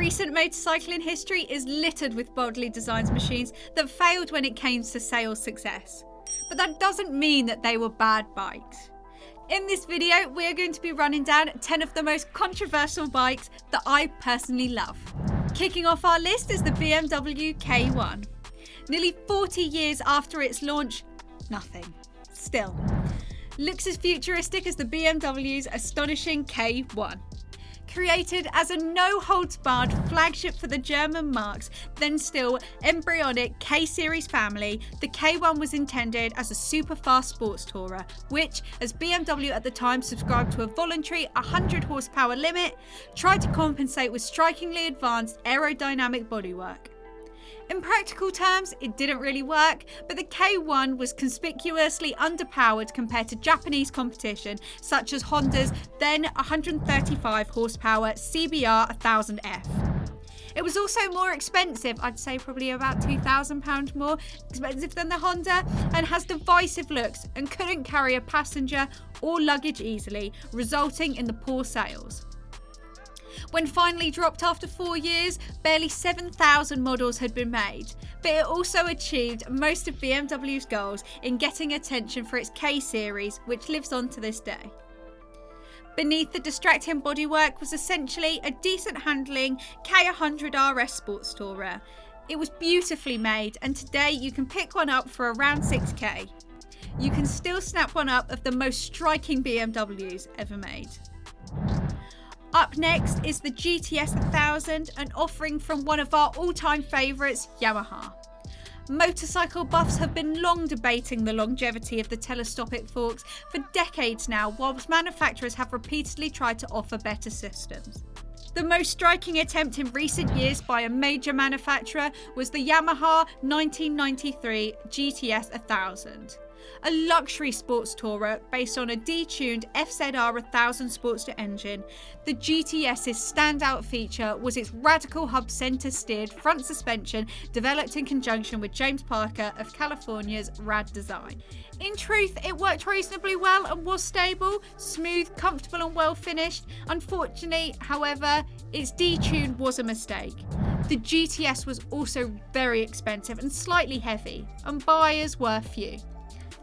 Recent motorcycling history is littered with boldly designed machines that failed when it came to sales success. But that doesn't mean that they were bad bikes. In this video, we are going to be running down 10 of the most controversial bikes that I personally love. Kicking off our list is the BMW K1. Nearly 40 years after its launch, nothing. Still. Looks as futuristic as the BMW's astonishing K1. Created as a no-holds-barred flagship for the German marque's then still embryonic K-Series family, the K1 was intended as a super-fast sports tourer, which, as BMW at the time subscribed to a voluntary 100 horsepower limit, tried to compensate with strikingly advanced aerodynamic bodywork. In practical terms, it didn't really work, but the K1 was conspicuously underpowered compared to Japanese competition, such as Honda's then 135 horsepower CBR 1000F. It was also more expensive, I'd say probably about £2,000 more expensive than the Honda, and has divisive looks and couldn't carry a passenger or luggage easily, resulting in the poor sales. When finally dropped after 4 years, barely 7,000 models had been made, but it also achieved most of BMW's goals in getting attention for its K-Series, which lives on to this day. Beneath the distracting bodywork was essentially a decent handling K100 RS sports tourer. It was beautifully made, and today you can pick one up for around 6k. You can still snap one up of the most striking BMWs ever made. Up next is the GTS1000, an offering from one of our all-time favourites, Yamaha. Motorcycle buffs have been long debating the longevity of the telescopic forks for decades now, whilst manufacturers have repeatedly tried to offer better systems. The most striking attempt in recent years by a major manufacturer was the Yamaha 1993 GTS1000. A luxury sports tourer based on a detuned FZR 1000 Sportster engine, the GTS's standout feature was its radical hub centre-steered front suspension developed in conjunction with James Parker of California's Rad Design. In truth, it worked reasonably well and was stable, smooth, comfortable and well finished. Unfortunately, however, its detune was a mistake. The GTS was also very expensive and slightly heavy, and buyers were few.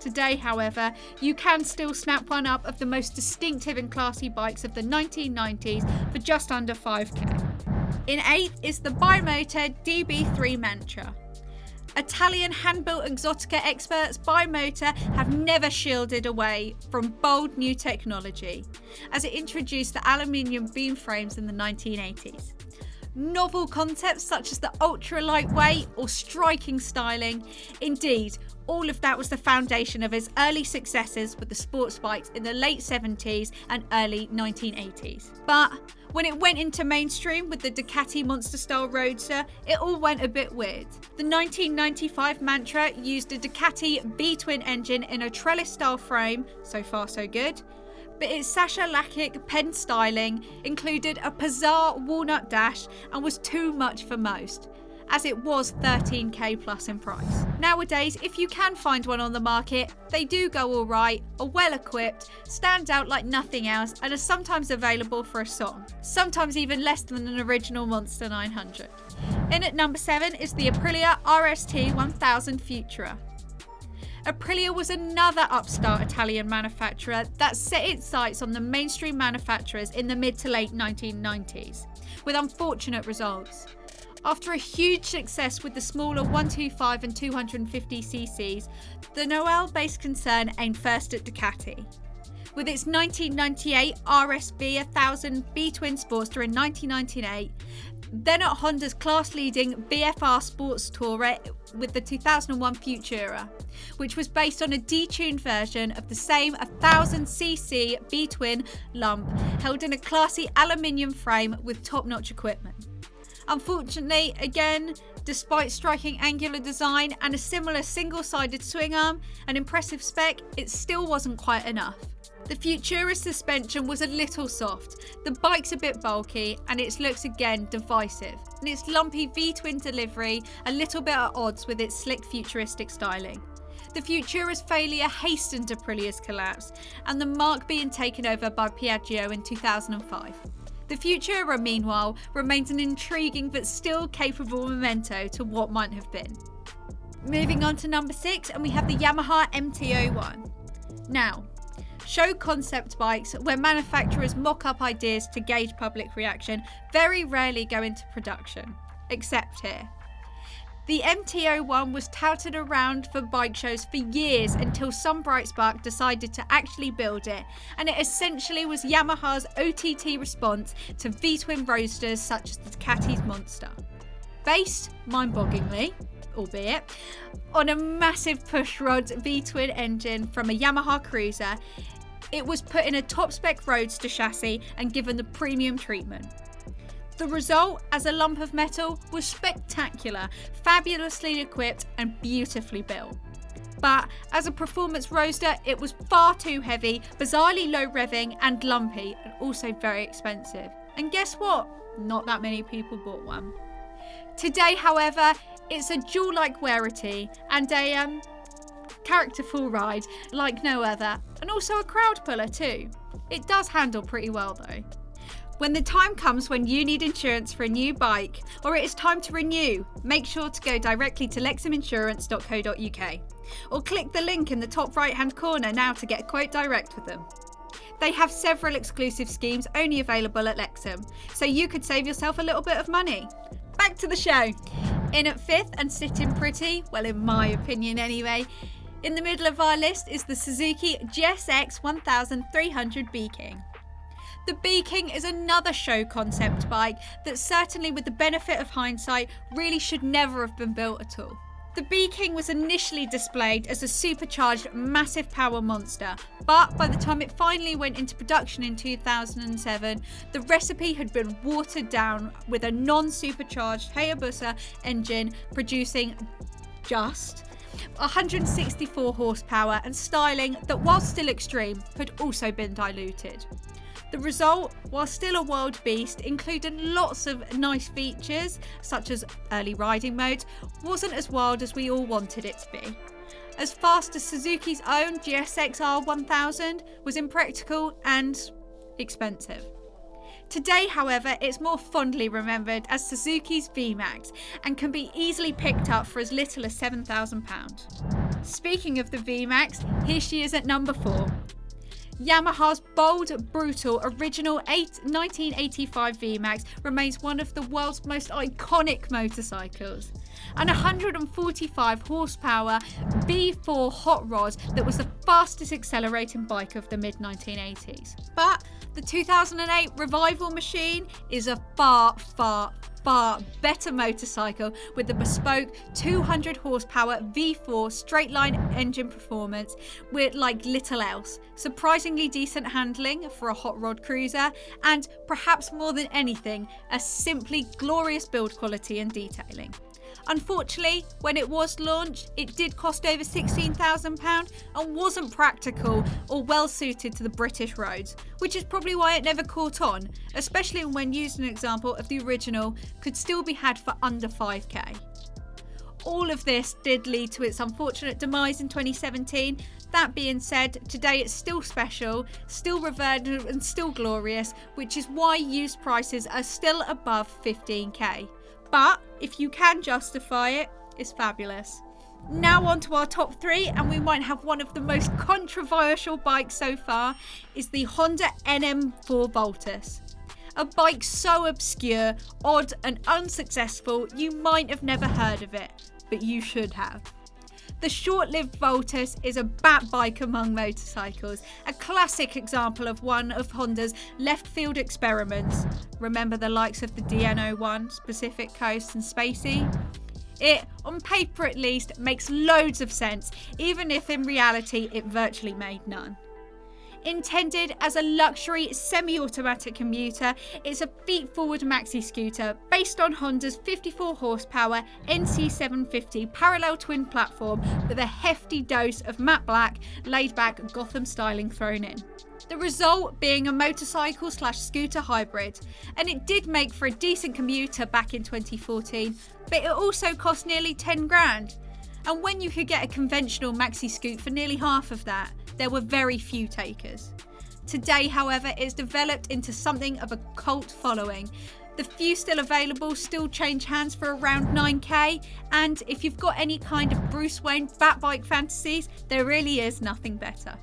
Today, however, you can still snap one up of the most distinctive and classy bikes of the 1990s for just under 5k. In 8th is the Bimota DB3 Mantra. Italian hand-built exotica experts Bimota have never shielded away from bold new technology, as it introduced the aluminium beam frames in the 1980s. Novel concepts such as the ultra-lightweight or striking styling. Indeed, all of that was the foundation of its early successes with the sports bikes in the late 70s and early 1980s. But when it went into mainstream with the Ducati Monster-style Roadster, it all went a bit weird. The 1995 Mantra used a Ducati B-twin engine in a trellis-style frame, so far so good, but its Sasha Lackick pen styling included a bizarre walnut dash and was too much for most, as it was 13k plus in price. Nowadays, if you can find one on the market, they do go alright, are well equipped, stand out like nothing else, and are sometimes available for a song, sometimes even less than an original Monster 900. In at number 7 is the Aprilia RST 1000 Futura. Aprilia was another upstart Italian manufacturer that set its sights on the mainstream manufacturers in the mid to late 1990s, with unfortunate results. After a huge success with the smaller 125 and 250 cc's, the Noel-based concern aimed first at Ducati. With its 1998 RSB 1000 B-twin Sportster in 1998, then at Honda's class-leading BFR Sports Tourer with the 2001 Futura, which was based on a detuned version of the same 1000cc B-twin lump held in a classy aluminium frame with top-notch equipment. Unfortunately, again, despite striking angular design and a similar single-sided swing arm and impressive spec, it still wasn't quite enough. The Futura's suspension was a little soft, the bike's a bit bulky, and its looks again divisive, and its lumpy V-twin delivery a little bit at odds with its slick futuristic styling. The Futura's failure hastened Aprilia's collapse, and the marque being taken over by Piaggio in 2005. The Futura, meanwhile, remains an intriguing but still capable memento to what might have been. Moving on to number 6, and we have the Yamaha MT-01. Now, show concept bikes where manufacturers mock up ideas to gauge public reaction very rarely go into production, except here. The MT-01 was touted around for bike shows for years until some bright spark decided to actually build it, and it essentially was Yamaha's OTT response to V-twin roadsters such as the Ducati's Monster. Based, mind-bogglingly, albeit, on a massive pushrod V-twin engine from a Yamaha cruiser, it was put in a top-spec roadster chassis and given the premium treatment. The result, as a lump of metal, was spectacular, fabulously equipped and beautifully built. But as a performance roadster, it was far too heavy, bizarrely low revving and lumpy, and also very expensive. And guess what? Not that many people bought one. Today, however, it's a jewel-like rarity and a characterful ride like no other, and also a crowd puller too. It does handle pretty well though. When the time comes when you need insurance for a new bike, or it is time to renew, make sure to go directly to lexhaminsurance.co.uk or click the link in the top right hand corner now to get a quote direct with them. They have several exclusive schemes only available at Lexham, so you could save yourself a little bit of money. Back to the show. In at 5th and sitting pretty, well in my opinion anyway, in the middle of our list is the Suzuki GTS1000 B-King. The B-King is another show concept bike that, certainly with the benefit of hindsight, really should never have been built at all. The B-King was initially displayed as a supercharged massive power monster, but by the time it finally went into production in 2007, the recipe had been watered down with a non-supercharged Hayabusa engine producing just 164 horsepower and styling that, while still extreme, had also been diluted. The result, while still a wild beast, included lots of nice features, such as early riding modes, wasn't as wild as we all wanted it to be. As fast as Suzuki's own GSX-R1000 was impractical and expensive. Today, however, it's more fondly remembered as Suzuki's VMAX and can be easily picked up for as little as £7,000. Speaking of the VMAX, here she is at number 4. Yamaha's bold, brutal, original 1985 VMAX remains one of the world's most iconic motorcycles. An 145 horsepower V4 hot rod that was the fastest accelerating bike of the mid-1980s. But the 2008 revival machine is a far better motorcycle with a bespoke 200 horsepower V4 straight line engine performance with like little else, surprisingly decent handling for a hot rod cruiser, and perhaps more than anything, a simply glorious build quality and detailing. Unfortunately, when it was launched, it did cost over £16,000 and wasn't practical or well suited to the British roads, which is probably why it never caught on, especially when used an example of the original could still be had for under 5k. All of this did lead to its unfortunate demise in 2017. That being said, today it's still special, still revered and still glorious, which is why used prices are still above 15k. But if you can justify it, it's fabulous. Now on to our top 3, and we might have one of the most controversial bikes so far, is the Honda NM4 Vultus. A bike so obscure, odd and unsuccessful you might have never heard of it, but you should have. The short-lived Vultus is a bat bike among motorcycles, a classic example of one of Honda's left-field experiments. Remember the likes of the DN01, Pacific Coast and Spacey? It, on paper at least, makes loads of sense, even if in reality it virtually made none. Intended as a luxury semi-automatic commuter, it's a feet-forward maxi scooter based on Honda's 54 horsepower NC750 parallel twin platform with a hefty dose of matte black, laid-back Gotham styling thrown in. The result being a motorcycle/scooter hybrid, and it did make for a decent commuter back in 2014, but it also cost nearly 10 grand. And when you could get a conventional maxi scoot for nearly half of that, there were very few takers. Today, however, it's developed into something of a cult following. The few still available still change hands for around 9k, and if you've got any kind of Bruce Wayne Batbike fantasies, there really is nothing better.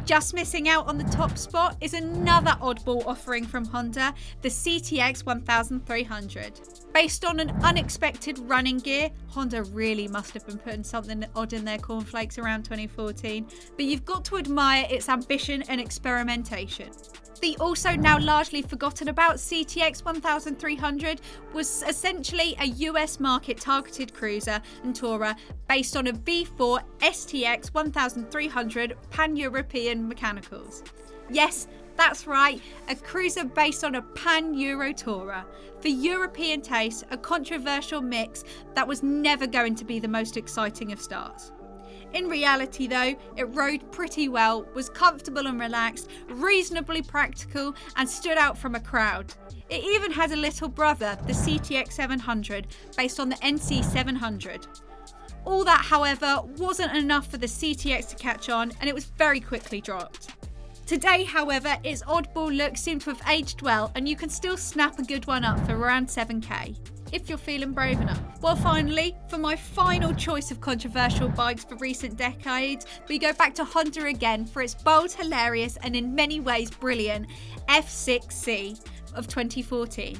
Just missing out on the top spot is another oddball offering from Honda, the CTX1300. Based on an unexpected running gear, Honda really must have been putting something odd in their cornflakes around 2014, but you've got to admire its ambition and experimentation. The also now largely forgotten about CTX1300 was essentially a US market targeted cruiser and tourer based on a V4 STX 1300 pan-European mechanicals. Yes, that's right, a cruiser based on a pan-Euro tourer. For European taste, a controversial mix that was never going to be the most exciting of starts. In reality though, it rode pretty well, was comfortable and relaxed, reasonably practical, and stood out from a crowd. It even had a little brother, the CTX700, based on the NC700. All that, however, wasn't enough for the CTX to catch on, and it was very quickly dropped. Today, however, its oddball look seems to have aged well, and you can still snap a good one up for around 7k. If you're feeling brave enough. Well, finally, for my final choice of controversial bikes for recent decades, we go back to Honda again for its bold, hilarious, and in many ways brilliant F6C of 2014.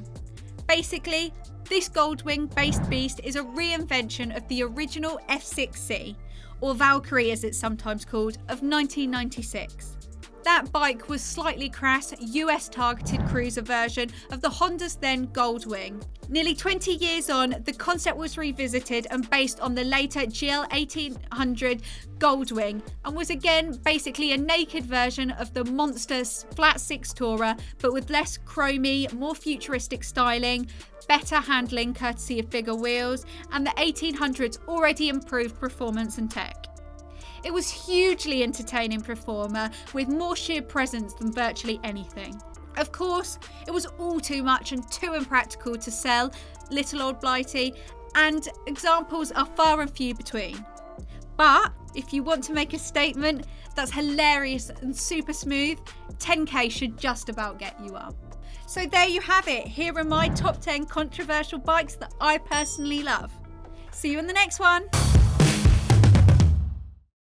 Basically, this Goldwing-based beast is a reinvention of the original F6C, or Valkyrie as it's sometimes called, of 1996. That bike was slightly crass, US-targeted cruiser version of the Honda's then Goldwing. Nearly 20 years on, the concept was revisited and based on the later GL1800 Goldwing, and was again basically a naked version of the monster flat six tourer, but with less chromy, more futuristic styling, better handling courtesy of bigger wheels, and the 1800's already improved performance and tech. It was hugely entertaining performer with more sheer presence than virtually anything. Of course, it was all too much and too impractical to sell, little old blighty, and examples are far and few between. But if you want to make a statement that's hilarious and super smooth, 10k should just about get you up. So there you have it. Here are my top 10 controversial bikes that I personally love. See you in the next one.